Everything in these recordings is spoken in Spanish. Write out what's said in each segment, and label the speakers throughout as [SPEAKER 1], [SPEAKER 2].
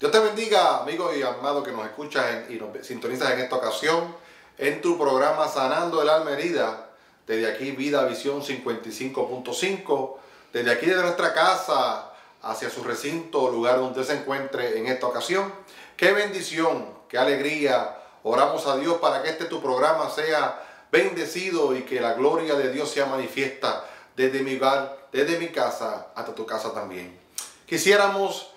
[SPEAKER 1] Dios te bendiga, amigo y amado que nos escuchas y nos sintonizas en esta ocasión en tu programa Sanando el Alma Herida, desde aquí Vida Visión 55.5, desde aquí de nuestra casa hacia su recinto, lugar donde se encuentre en esta ocasión. Qué bendición, qué alegría. Oramos a Dios para que este tu programa sea bendecido y que la gloria de Dios sea manifiesta desde mi hogar, desde mi casa hasta tu casa también. Quisiéramos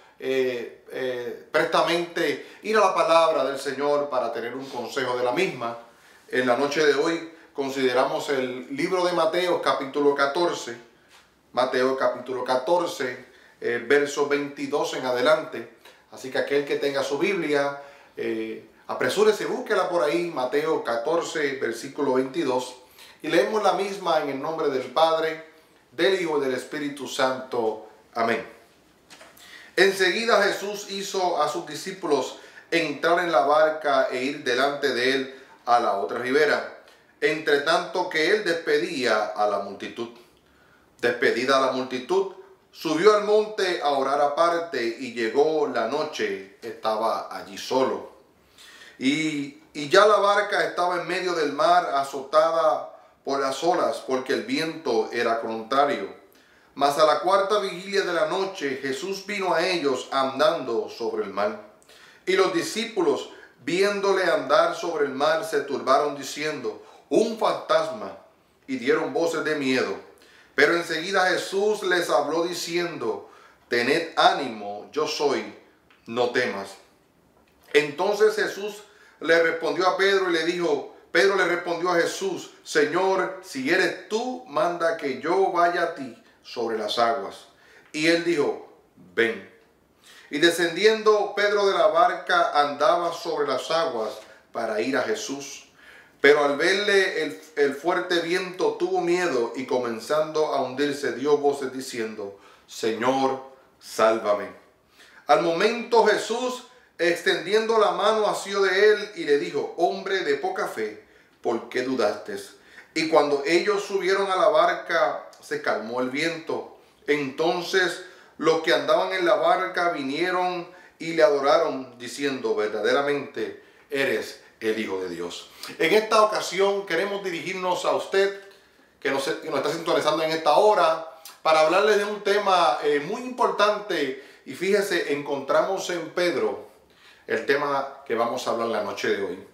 [SPEAKER 1] prestamente ir a la palabra del Señor para tener un consejo de la misma. En la noche de hoy consideramos el libro de Mateo capítulo 14, verso 22 en adelante. Así que aquel que tenga su Biblia, apresúrese, búsquela por ahí, Mateo 14, versículo 22, y leemos la misma en el nombre del Padre, del Hijo y del Espíritu Santo. Amén. Enseguida Jesús hizo a sus discípulos entrar en la barca e ir delante de él a la otra ribera, entre tanto que él despedía a la multitud. Despedida la multitud, subió al monte a orar aparte y llegó la noche, estaba allí solo. Y ya la barca estaba en medio del mar, azotada por las olas, porque el viento era contrario. Mas a la cuarta vigilia de la noche, Jesús vino a ellos andando sobre el mar. Y los discípulos, viéndole andar sobre el mar, se turbaron diciendo: un fantasma, y dieron voces de miedo. Pero enseguida Jesús les habló diciendo: tened ánimo, yo soy, no temas. Entonces Jesús le respondió a Pedro y le dijo, Pedro le respondió a Jesús: Señor, si eres tú, manda que yo vaya a ti sobre las aguas. Y él dijo: ven. Y descendiendo Pedro de la barca, andaba sobre las aguas para ir a Jesús. Pero al verle el fuerte viento, tuvo miedo y comenzando a hundirse, dio voces diciendo: Señor, sálvame. Al momento Jesús, extendiendo la mano, asió de él y le dijo: hombre de poca fe, ¿por qué dudaste? Y cuando ellos subieron a la barca, se calmó el viento. Entonces los que andaban en la barca vinieron y le adoraron, diciendo: verdaderamente eres el Hijo de Dios. En esta ocasión queremos dirigirnos a usted que nos está sintonizando en esta hora para hablarles de un tema muy importante. Y fíjese, encontramos en Pedro el tema que vamos a hablar la noche de hoy.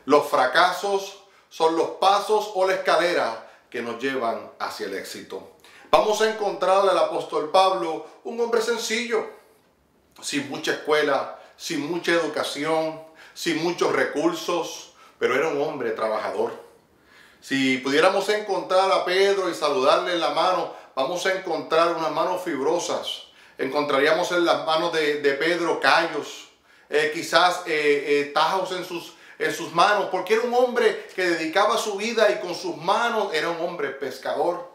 [SPEAKER 1] Los fracasos son los pasos o la escalera que nos llevan hacia el éxito. Vamos a encontrar al apóstol Pablo, un hombre sencillo, sin mucha escuela, sin mucha educación, sin muchos recursos, pero era un hombre trabajador. Si pudiéramos encontrar a Pedro y saludarle en la mano, vamos a encontrar unas manos fibrosas. Encontraríamos en las manos de Pedro callos, quizás tajos en sus manos, porque era un hombre que dedicaba su vida y con sus manos era un hombre pescador.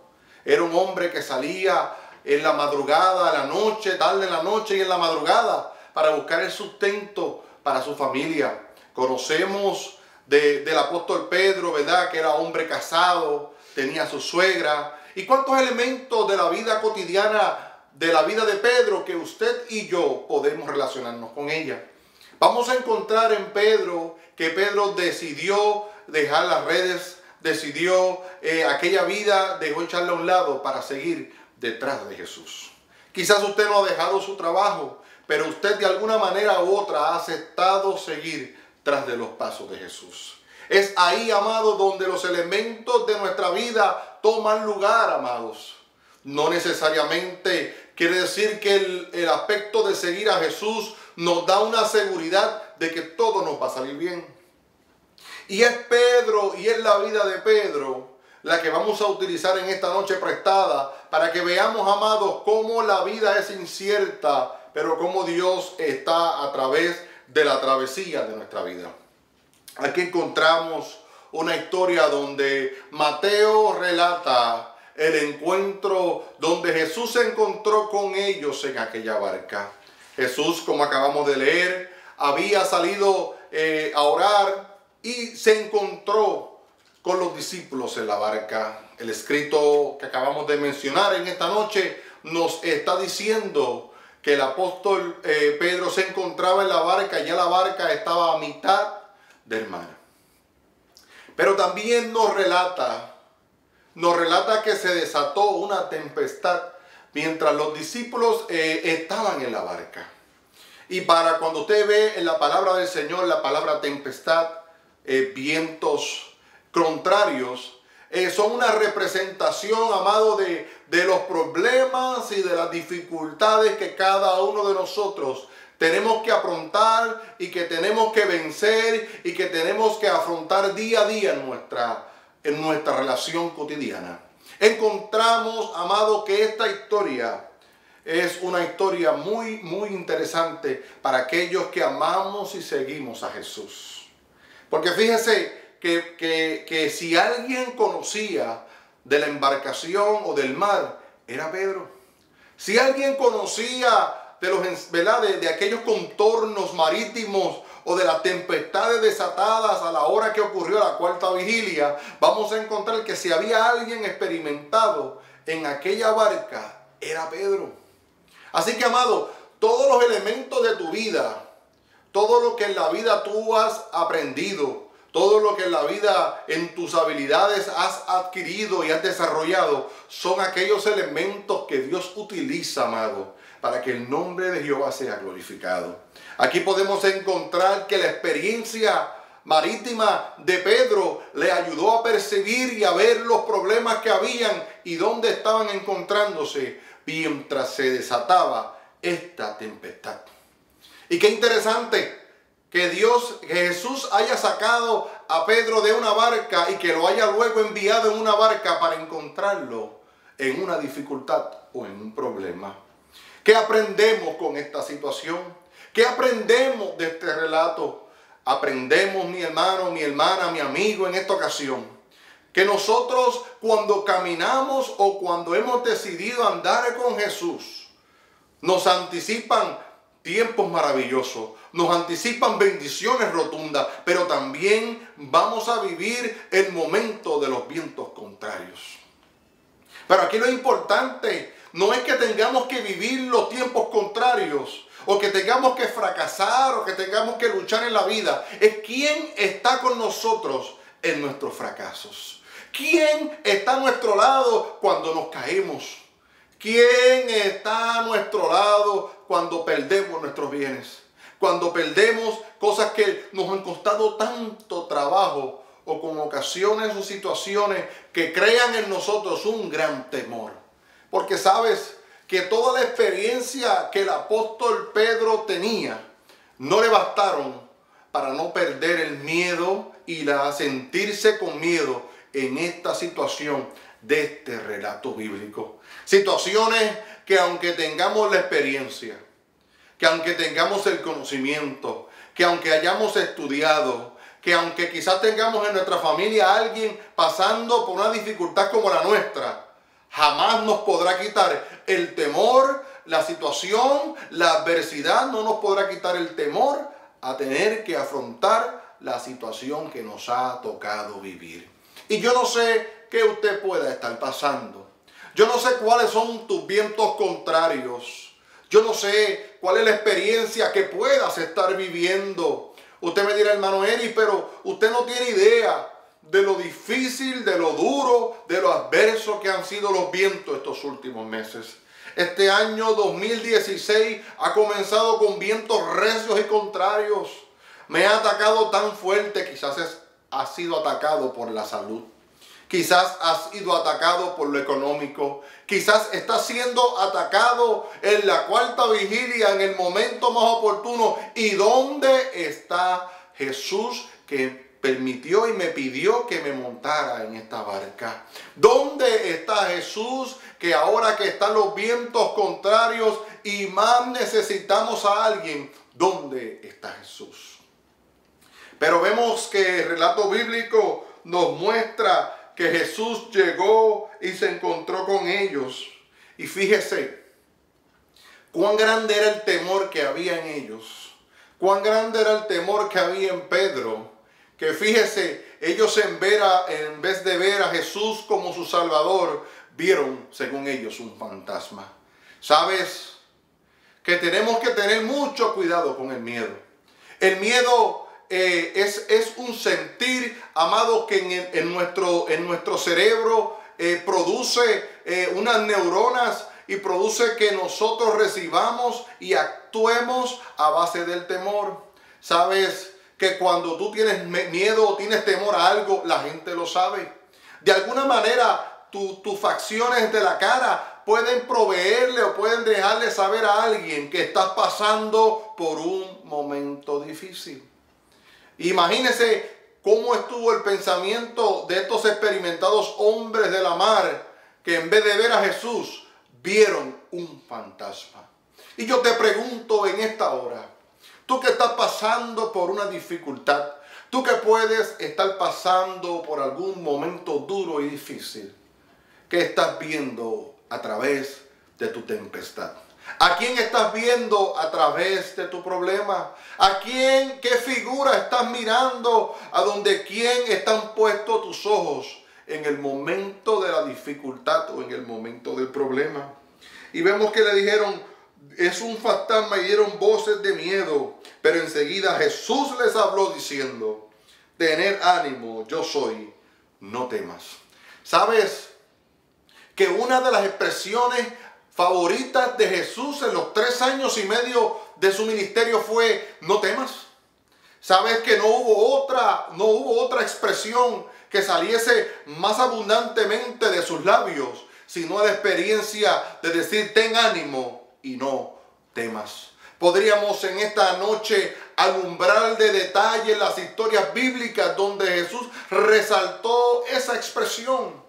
[SPEAKER 1] Era un hombre que salía en la madrugada, en la noche, tarde en la noche y en la madrugada para buscar el sustento para su familia. Conocemos del apóstol Pedro, ¿verdad?, que era hombre casado, tenía su suegra. ¿Y cuántos elementos de la vida cotidiana, de la vida de Pedro, que usted y yo podemos relacionarnos con ella? Vamos a encontrar en Pedro que Pedro decidió dejar las redes, decidió aquella vida, dejó echarla a un lado para seguir detrás de Jesús. Quizás usted no ha dejado su trabajo, pero usted de alguna manera u otra ha aceptado seguir tras de los pasos de Jesús. Es ahí, amados, donde los elementos de nuestra vida toman lugar, amados. No necesariamente quiere decir que el aspecto de seguir a Jesús nos da una seguridad de que todo nos va a salir bien. Y es Pedro, y es la vida de Pedro, la que vamos a utilizar en esta noche prestada, para que veamos, amados, cómo la vida es incierta, pero cómo Dios está a través de la travesía de nuestra vida. Aquí encontramos una historia donde Mateo relata el encuentro donde Jesús se encontró con ellos en aquella barca. Jesús, como acabamos de leer, había salido a orar y se encontró con los discípulos en la barca. El escrito que acabamos de mencionar en esta noche nos está diciendo que el apóstol Pedro se encontraba en la barca, ya la barca estaba a mitad del mar. Pero también nos relata que se desató una tempestad mientras los discípulos estaban en la barca. Y para cuando usted ve en la palabra del Señor, la palabra tempestad, vientos contrarios, son una representación, amado, de los problemas y de las dificultades que cada uno de nosotros tenemos que afrontar y que tenemos que vencer y que tenemos que afrontar día a día en nuestra relación cotidiana. Encontramos, amado, que esta historia es una historia muy, muy interesante para aquellos que amamos y seguimos a Jesús. Porque fíjese que si alguien conocía de la embarcación o del mar, era Pedro. Si alguien conocía de aquellos contornos marítimos o de las tempestades desatadas a la hora que ocurrió la cuarta vigilia, vamos a encontrar que si había alguien experimentado en aquella barca, era Pedro. Así que, amado, todos los elementos de tu vida, todo lo que en la vida tú has aprendido, todo lo que en la vida, en tus habilidades has adquirido y has desarrollado, son aquellos elementos que Dios utiliza, amado, para que el nombre de Jehová sea glorificado. Aquí podemos encontrar que la experiencia marítima de Pedro le ayudó a percibir y a ver los problemas que habían y dónde estaban encontrándose mientras se desataba esta tempestad. Y qué interesante que Jesús haya sacado a Pedro de una barca y que lo haya luego enviado en una barca para encontrarlo en una dificultad o en un problema. ¿Qué aprendemos con esta situación? ¿Qué aprendemos de este relato? Aprendemos, mi hermano, mi hermana, mi amigo, en esta ocasión, que nosotros cuando caminamos o cuando hemos decidido andar con Jesús, nos anticipan tiempos maravillosos, nos anticipan bendiciones rotundas, pero también vamos a vivir el momento de los vientos contrarios. Pero aquí lo importante no es que tengamos que vivir los tiempos contrarios, o que tengamos que fracasar, o que tengamos que luchar en la vida. Es quién está con nosotros en nuestros fracasos. ¿Quién está a nuestro lado cuando nos caemos? ¿Quién está a nuestro lado cuando perdemos nuestros bienes? Cuando perdemos cosas que nos han costado tanto trabajo, o con ocasiones o situaciones que crean en nosotros un gran temor. Porque sabes que toda la experiencia que el apóstol Pedro tenía no le bastaron para no perder el miedo y sentirse con miedo en esta situación de este relato bíblico. Situaciones que aunque tengamos la experiencia, que aunque tengamos el conocimiento, que aunque hayamos estudiado, que aunque quizás tengamos en nuestra familia a alguien pasando por una dificultad como la nuestra, jamás nos podrá quitar el temor, la situación, la adversidad, no nos podrá quitar el temor a tener que afrontar la situación que nos ha tocado vivir. Y yo no sé qué usted pueda estar pasando. Yo no sé cuáles son tus vientos contrarios. Yo no sé cuál es la experiencia que puedas estar viviendo. Usted me dirá, hermano Eri, pero usted no tiene idea de lo difícil, de lo duro, de lo adverso que han sido los vientos estos últimos meses. Este año 2016 ha comenzado con vientos recios y contrarios. Me ha atacado tan fuerte, quizás ha sido atacado por la salud. Quizás has sido atacado por lo económico. Quizás está siendo atacado en la cuarta vigilia, en el momento más oportuno. ¿Y dónde está Jesús que permitió y me pidió que me montara en esta barca? ¿Dónde está Jesús que ahora que están los vientos contrarios y más necesitamos a alguien? ¿Dónde está Jesús? Pero vemos que el relato bíblico nos muestra que Jesús llegó y se encontró con ellos. Y fíjese cuán grande era el temor que había en ellos. Cuán grande era el temor que había en Pedro. Que fíjese, ellos en vez de ver a Jesús como su Salvador, vieron, según ellos, un fantasma. ¿Sabes? que tenemos que tener mucho cuidado con el miedo. El miedo es un sentir, amado, que en nuestro cerebro produce unas neuronas y produce que nosotros recibamos y actuemos a base del temor. Sabes que cuando tú tienes miedo o tienes temor a algo, la gente lo sabe. De alguna manera, tus facciones de la cara pueden proveerle o pueden dejarle saber a alguien que estás pasando por un momento difícil. Imagínese cómo estuvo el pensamiento de estos experimentados hombres de la mar, que en vez de ver a Jesús, vieron un fantasma. Y yo te pregunto en esta hora, tú que estás pasando por una dificultad, tú que puedes estar pasando por algún momento duro y difícil, ¿qué estás viendo a través de tu tempestad? ¿A quién estás viendo a través de tu problema? ¿A quién, qué figura estás mirando? ¿A donde quién están puestos tus ojos en el momento de la dificultad o en el momento del problema? Y vemos que le dijeron, es un fantasma, y dieron voces de miedo. Pero enseguida Jesús les habló diciendo, tened ánimo, yo soy, no temas. ¿Sabes que una de las expresiones favoritas de Jesús en los 3 años y medio de su ministerio fue, no temas? ¿Sabes que no hubo otra expresión que saliese más abundantemente de sus labios, sino la experiencia de decir, ten ánimo y no temas? Podríamos en esta noche alumbrar de detalle las historias bíblicas donde Jesús resaltó esa expresión.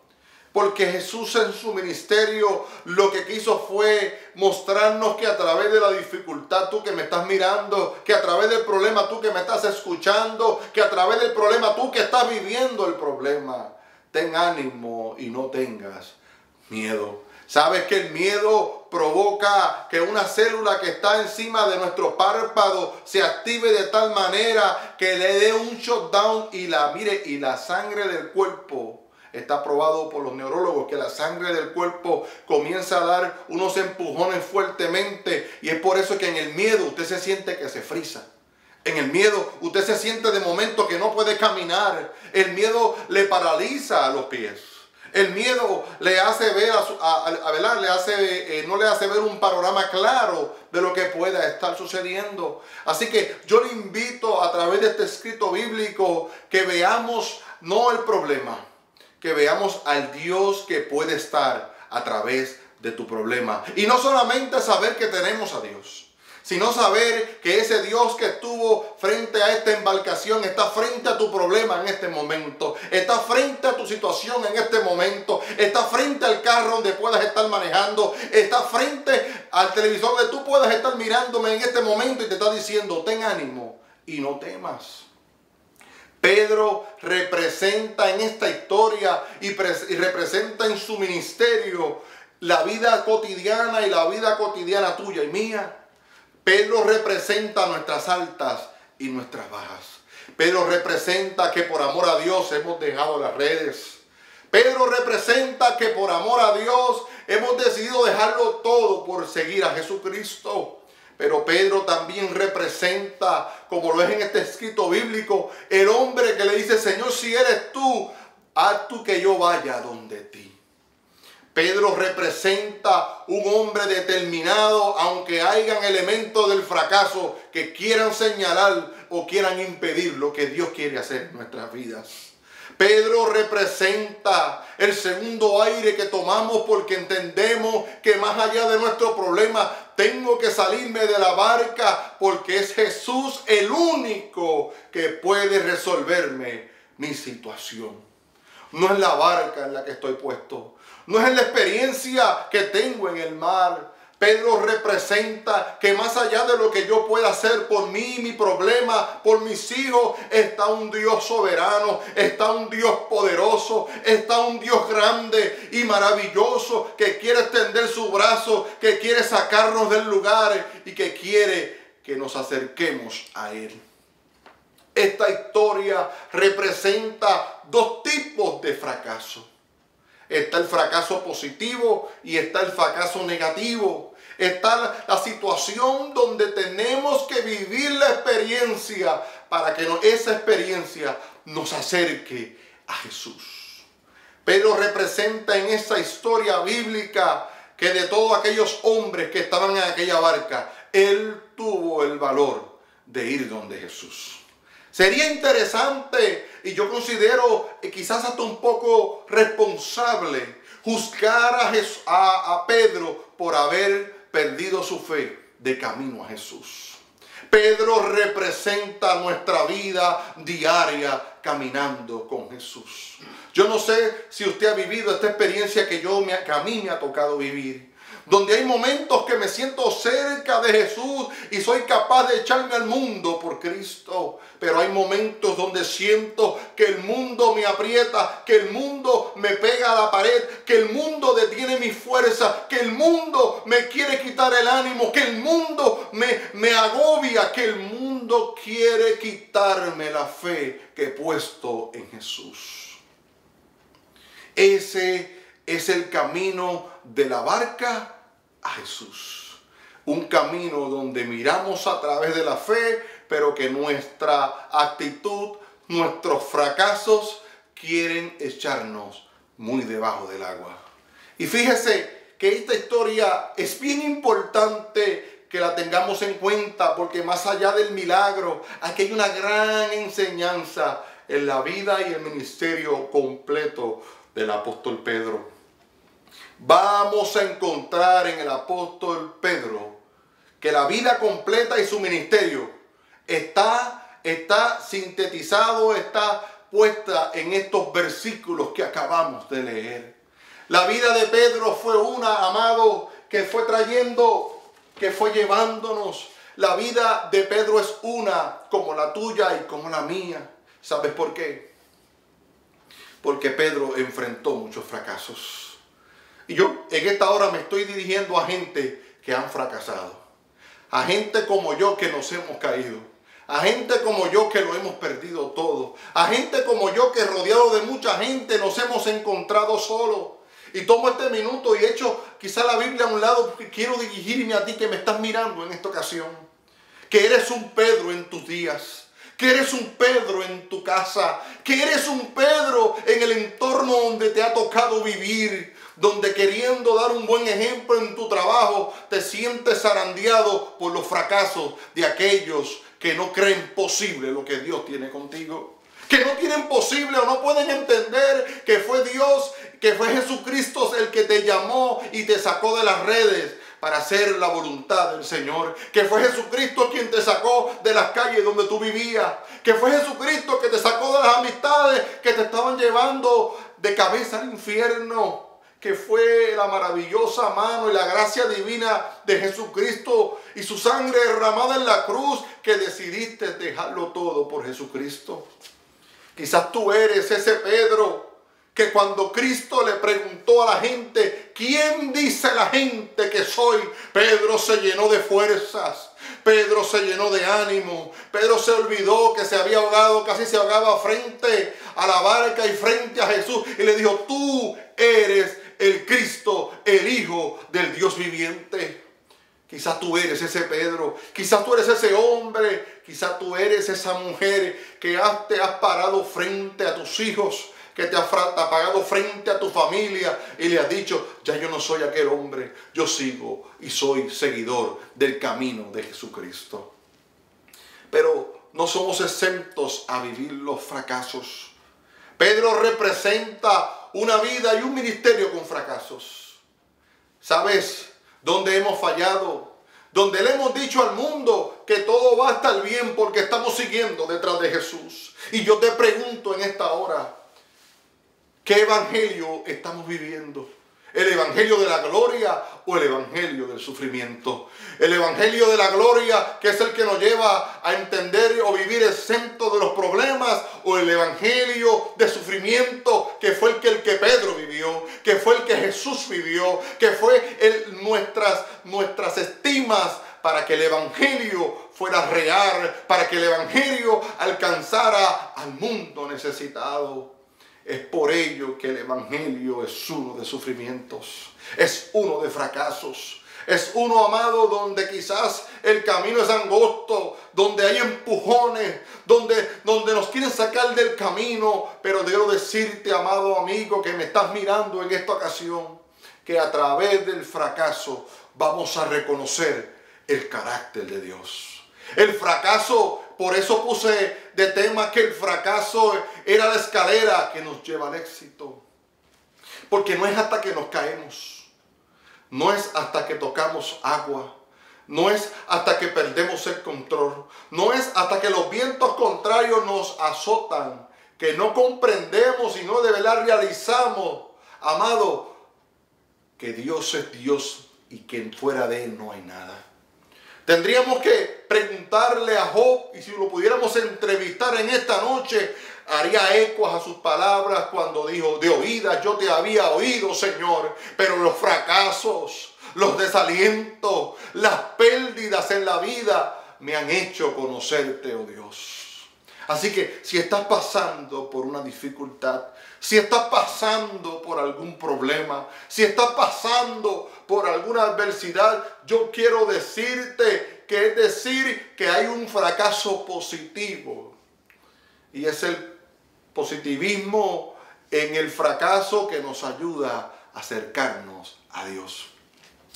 [SPEAKER 1] Porque Jesús en su ministerio lo que quiso fue mostrarnos que a través de la dificultad, tú que me estás mirando, que a través del problema, tú que me estás escuchando, que a través del problema, tú que estás viviendo el problema, ten ánimo y no tengas miedo. ¿Sabes que el miedo provoca que una célula que está encima de nuestro párpado se active de tal manera que le dé un shutdown y la sangre del cuerpo? Está probado por los neurólogos que la sangre del cuerpo comienza a dar unos empujones fuertemente, y es por eso que en el miedo usted se siente que se frisa. En el miedo usted se siente de momento que no puede caminar. El miedo le paraliza a los pies. El miedo le hace ver no le hace ver un panorama claro de lo que pueda estar sucediendo. Así que yo le invito a través de este escrito bíblico que veamos no el problema, que veamos al Dios que puede estar a través de tu problema. Y no solamente saber que tenemos a Dios, sino saber que ese Dios que estuvo frente a esta embarcación está frente a tu problema en este momento, está frente a tu situación en este momento, está frente al carro donde puedas estar manejando, está frente al televisor donde tú puedas estar mirándome en este momento y te está diciendo, ten ánimo y no temas. Pedro representa en esta historia y representa en su ministerio la vida cotidiana y la vida cotidiana tuya y mía. Pedro representa nuestras altas y nuestras bajas. Pedro representa que por amor a Dios hemos dejado las redes. Pedro representa que por amor a Dios hemos decidido dejarlo todo por seguir a Jesucristo. Pero Pedro también representa, como lo es en este escrito bíblico, el hombre que le dice, Señor, si eres tú, haz tú que yo vaya donde ti. Pedro representa un hombre determinado, aunque hayan elementos del fracaso que quieran señalar o quieran impedir lo que Dios quiere hacer en nuestras vidas. Pedro representa el segundo aire que tomamos porque entendemos que más allá de nuestro problema tengo que salirme de la barca porque es Jesús el único que puede resolverme mi situación. No es la barca en la que estoy puesto, no es en la experiencia que tengo en el mar. Pedro representa que más allá de lo que yo pueda hacer por mí, mi problema, por mis hijos, está un Dios soberano, está un Dios poderoso, está un Dios grande y maravilloso que quiere extender su brazo, que quiere sacarnos del lugar y que quiere que nos acerquemos a Él. Esta historia representa 2 tipos de fracaso. Está el fracaso positivo y está el fracaso negativo. Está la situación donde tenemos que vivir la experiencia para que esa experiencia nos acerque a Jesús. Pedro representa en esa historia bíblica que de todos aquellos hombres que estaban en aquella barca, él tuvo el valor de ir donde Jesús. Sería interesante, y yo considero quizás hasta un poco responsable, juzgar a Pedro por haber perdido su fe de camino a Jesús. Pedro representa nuestra vida diaria caminando con Jesús. Yo no sé si usted ha vivido esta experiencia que a mí me ha tocado vivir, donde hay momentos que me siento cerca de Jesús y soy capaz de echarme al mundo por Cristo. Pero hay momentos donde siento que el mundo me aprieta, que el mundo me pega a la pared, que el mundo detiene mi fuerza, que el mundo me quiere quitar el ánimo, que el mundo me agobia, que el mundo quiere quitarme la fe que he puesto en Jesús. Ese es el camino de la barca a Jesús. Un camino donde miramos a través de la fe, pero que nuestra actitud, nuestros fracasos quieren echarnos muy debajo del agua. Y fíjese que esta historia es bien importante que la tengamos en cuenta, porque más allá del milagro, aquí hay una gran enseñanza en la vida y el ministerio completo del apóstol Pedro. Vamos a encontrar en el apóstol Pedro que la vida completa y su ministerio está sintetizado, está puesta en estos versículos que acabamos de leer. La vida de Pedro fue una, amado, que fue llevándonos. La vida de Pedro es una, como la tuya y como la mía. ¿Sabes por qué? Porque Pedro enfrentó muchos fracasos. Y yo en esta hora me estoy dirigiendo a gente que han fracasado. A gente como yo que nos hemos caído. A gente como yo que lo hemos perdido todo. A gente como yo que rodeado de mucha gente nos hemos encontrado solos. Y tomo este minuto y echo quizá la Biblia a un lado porque quiero dirigirme a ti que me estás mirando en esta ocasión. Que eres un Pedro en tus días. Que eres un Pedro en tu casa. Que eres un Pedro en el entorno donde te ha tocado vivir. Donde queriendo dar un buen ejemplo en tu trabajo te sientes zarandeado por los fracasos de aquellos que no creen posible lo que Dios tiene contigo. Que no tienen posible o no pueden entender que fue Dios, que fue Jesucristo el que te llamó y te sacó de las redes para hacer la voluntad del Señor. Que fue Jesucristo quien te sacó de las calles donde tú vivías. Que fue Jesucristo que te sacó de las amistades que te estaban llevando de cabeza al infierno. Que fue la maravillosa mano y la gracia divina de Jesucristo y su sangre derramada en la cruz que decidiste dejarlo todo por Jesucristo. Quizás tú eres ese Pedro que cuando Cristo le preguntó a la gente, ¿quién dice la gente que soy? Pedro se llenó de fuerzas. Pedro se llenó de ánimo. Pedro se olvidó que se había ahogado, casi se ahogaba frente a la barca y frente a Jesús. Y le dijo, tú eres el Cristo, el Hijo del Dios viviente. Quizás tú eres ese Pedro, quizás tú eres ese hombre, quizás tú eres esa mujer que te has parado frente a tus hijos, que te has parado frente a tu familia y le has dicho, ya yo no soy aquel hombre, yo sigo y soy seguidor del camino de Jesucristo. Pero no somos exentos a vivir los fracasos. Pedro representa una vida y un ministerio con fracasos. ¿Sabes dónde hemos fallado? Donde le hemos dicho al mundo que todo va a estar bien porque estamos siguiendo detrás de Jesús. Y yo te pregunto en esta hora, ¿qué evangelio estamos viviendo? ¿El evangelio de la gloria o el evangelio del sufrimiento? El evangelio de la gloria, que es el que nos lleva a entender o vivir exento de los problemas, o el evangelio de sufrimiento, que fue el que Pedro vivió, que fue el que Jesús vivió, que fue nuestras estimas para que el evangelio fuera real, para que el evangelio alcanzara al mundo necesitado. Es por ello que el evangelio es uno de sufrimientos, es uno de fracasos. Es uno, amado, donde quizás el camino es angosto, donde hay empujones, donde nos quieren sacar del camino. Pero debo decirte, amado amigo, que me estás mirando en esta ocasión, que a través del fracaso vamos a reconocer el carácter de Dios. El fracaso, por eso puse de tema que el fracaso era la escalera que nos lleva al éxito. Porque no es hasta que nos caemos. No es hasta que tocamos agua, no es hasta que perdemos el control, no es hasta que los vientos contrarios nos azotan, que no comprendemos y no de verdad realizamos, amado, que Dios es Dios y que fuera de Él no hay nada. Tendríamos que preguntarle a Job, y si lo pudiéramos entrevistar en esta noche, haría ecos a sus palabras cuando dijo: de oídas yo te había oído, Señor, pero los fracasos, los desalientos, las pérdidas en la vida me han hecho conocerte, oh Dios. Así que si estás pasando por una dificultad, si estás pasando por algún problema, si estás pasando por alguna adversidad, yo quiero decirte que es decir que hay un fracaso positivo. Y es el positivismo en el fracaso que nos ayuda a acercarnos a Dios.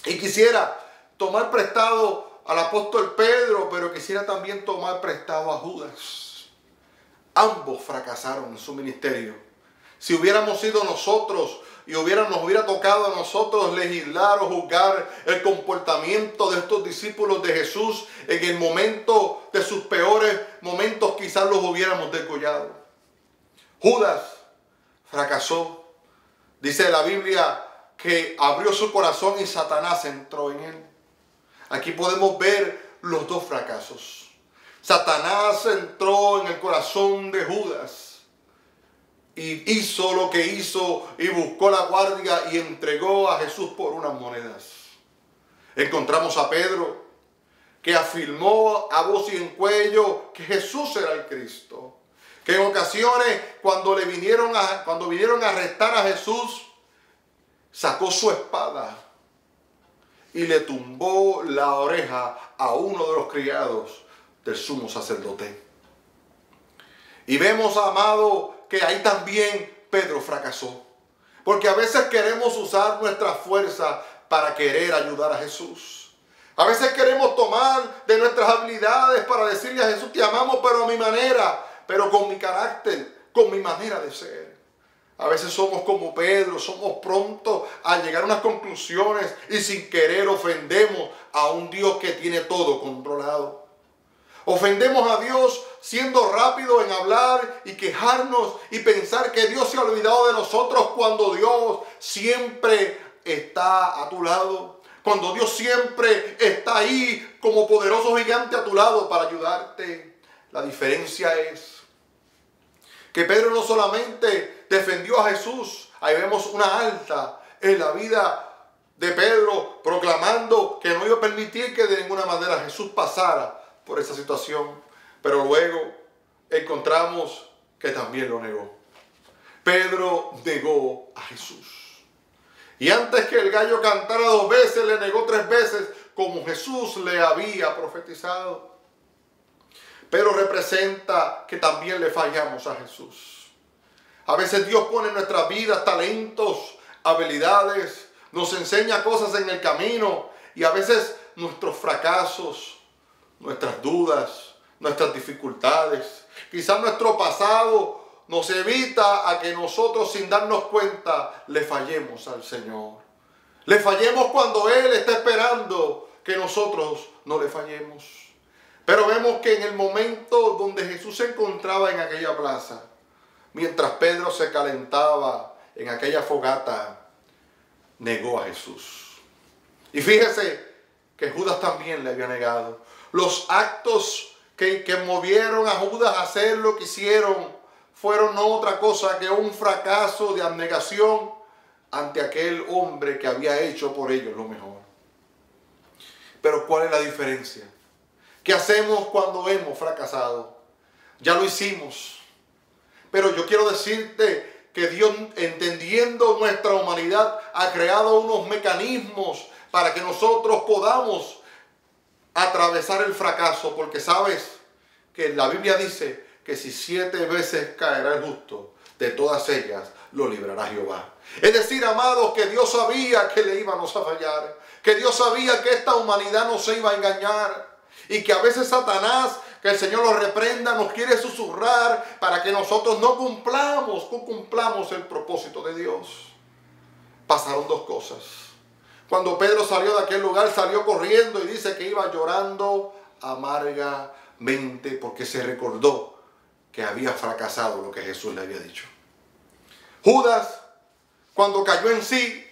[SPEAKER 1] Y quisiera tomar prestado al apóstol Pedro, pero quisiera también tomar prestado a Judas. Ambos fracasaron en su ministerio. Si hubiéramos sido nosotros y nos hubiera tocado a nosotros legislar o juzgar el comportamiento de estos discípulos de Jesús en el momento de sus peores momentos, quizás los hubiéramos degollado. Judas fracasó. Dice la Biblia que abrió su corazón y Satanás entró en él. Aquí podemos ver los dos fracasos. Satanás entró en el corazón de Judas y hizo lo que hizo y buscó la guardia y entregó a Jesús por unas monedas. Encontramos a Pedro, que afirmó a voz y en cuello que Jesús era el Cristo. Que en ocasiones cuando vinieron a arrestar a Jesús, sacó su espada y le tumbó la oreja a uno de los criados del sumo sacerdote. Y vemos, amado, que ahí también Pedro fracasó. Porque a veces queremos usar nuestra fuerza para querer ayudar a Jesús. A veces queremos tomar de nuestras habilidades para decirle a Jesús: te amamos, pero a mi manera, pero con mi carácter, con mi manera de ser. A veces somos como Pedro, somos prontos a llegar a unas conclusiones y sin querer ofendemos a un Dios que tiene todo controlado. Ofendemos a Dios siendo rápido en hablar y quejarnos y pensar que Dios se ha olvidado de nosotros, cuando Dios siempre está a tu lado. Cuando Dios siempre está ahí como poderoso gigante a tu lado para ayudarte. La diferencia es que Pedro no solamente defendió a Jesús, ahí vemos una alta en la vida de Pedro proclamando que no iba a permitir que de ninguna manera Jesús pasara por esa situación, pero luego encontramos que también lo negó. Pedro negó a Jesús. Y antes que el gallo cantara 2 veces, le negó 3 veces, como Jesús le había profetizado. Pero representa que también le fallamos a Jesús. A veces Dios pone en nuestras vidas talentos, habilidades, nos enseña cosas en el camino, y a veces nuestros fracasos, nuestras dudas, nuestras dificultades, quizás nuestro pasado nos evita a que nosotros, sin darnos cuenta, le fallemos al Señor. Le fallemos cuando Él está esperando que nosotros no le fallemos. Pero vemos que en el momento donde Jesús se encontraba en aquella plaza, mientras Pedro se calentaba en aquella fogata, negó a Jesús. Y fíjese que Judas también le había negado. Los actos que movieron a Judas a hacer lo que hicieron fueron no otra cosa que un fracaso de abnegación ante aquel hombre que había hecho por ellos lo mejor. Pero ¿cuál es la diferencia? ¿Qué hacemos cuando hemos fracasado? Ya lo hicimos. Pero yo quiero decirte que Dios, entendiendo nuestra humanidad, ha creado unos mecanismos para que nosotros podamos atravesar el fracaso, porque sabes que la Biblia dice que si 7 veces caerá el justo, de todas ellas lo librará Jehová. Es decir, amados, que Dios sabía que le íbamos a fallar, que Dios sabía que esta humanidad no se iba a engañar, y que a veces Satanás, que el Señor lo reprenda, nos quiere susurrar para que nosotros no cumplamos el propósito de Dios. Pasaron 2 cosas. Cuando Pedro salió de aquel lugar, salió corriendo y dice que iba llorando amargamente porque se recordó que había fracasado lo que Jesús le había dicho. Judas, cuando cayó en sí,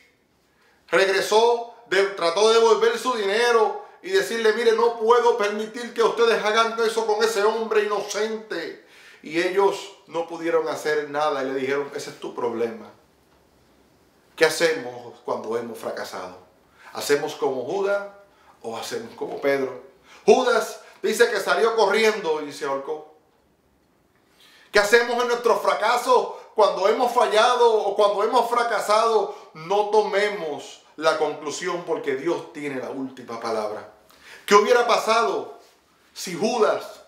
[SPEAKER 1] regresó, trató de devolver su dinero y decirle, mire, no puedo permitir que ustedes hagan eso con ese hombre inocente. Y ellos no pudieron hacer nada y le dijeron, ese es tu problema. ¿Qué hacemos cuando hemos fracasado? ¿Hacemos como Judas o hacemos como Pedro? Judas dice que salió corriendo y se ahorcó. ¿Qué hacemos en nuestro fracaso cuando hemos fallado o cuando hemos fracasado? No tomemos la conclusión porque Dios tiene la última palabra. ¿Qué hubiera pasado si Judas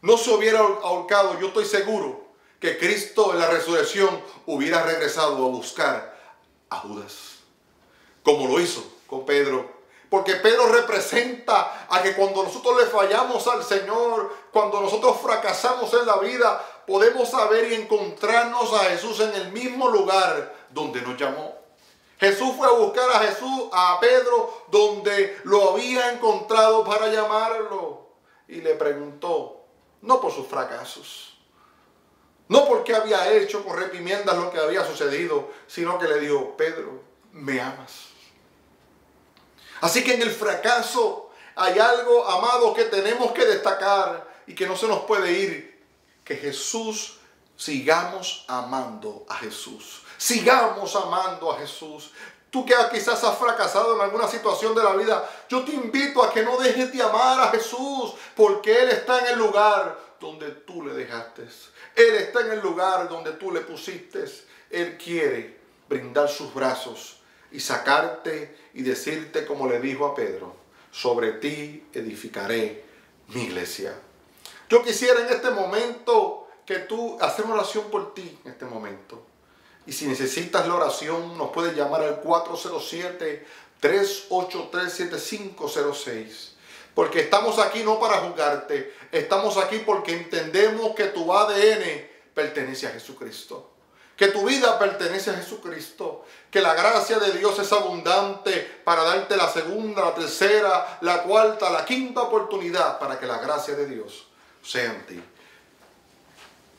[SPEAKER 1] no se hubiera ahorcado? Yo estoy seguro que Cristo en la resurrección hubiera regresado a buscar a Judas, como lo hizo con Pedro. Porque Pedro representa a que cuando nosotros le fallamos al Señor, cuando nosotros fracasamos en la vida, podemos saber y encontrarnos a Jesús en el mismo lugar donde nos llamó. Jesús fue a buscar a Pedro donde lo había encontrado para llamarlo. Y le preguntó, no por sus fracasos, no porque había hecho con reprimiendas lo que había sucedido, sino que le dijo, Pedro, ¿me amas? Así que en el fracaso hay algo, amado, que tenemos que destacar y que no se nos puede ir. Que Jesús, sigamos amando a Jesús. Sigamos amando a Jesús. Tú que quizás has fracasado en alguna situación de la vida, yo te invito a que no dejes de amar a Jesús, porque Él está en el lugar donde tú le dejaste. Él está en el lugar donde tú le pusiste. Él quiere brindar sus brazos y sacarte y decirte como le dijo a Pedro, sobre ti edificaré mi iglesia. Yo quisiera en este momento que tú hacer una oración por ti en este momento. Y si necesitas la oración, nos puedes llamar al 407-383-7506. Porque estamos aquí no para juzgarte, estamos aquí porque entendemos que tu ADN pertenece a Jesucristo. Que tu vida pertenece a Jesucristo. Que la gracia de Dios es abundante para darte la segunda, la tercera, la cuarta, la quinta oportunidad para que la gracia de Dios sea en ti.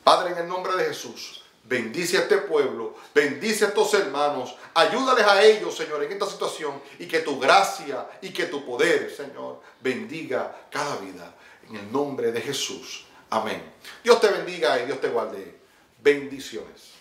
[SPEAKER 1] Padre, en el nombre de Jesús, bendice a este pueblo, bendice a estos hermanos, ayúdales a ellos, Señor, en esta situación, y que tu gracia y que tu poder, Señor, bendiga cada vida. En el nombre de Jesús. Amén. Dios te bendiga y Dios te guarde. Bendiciones.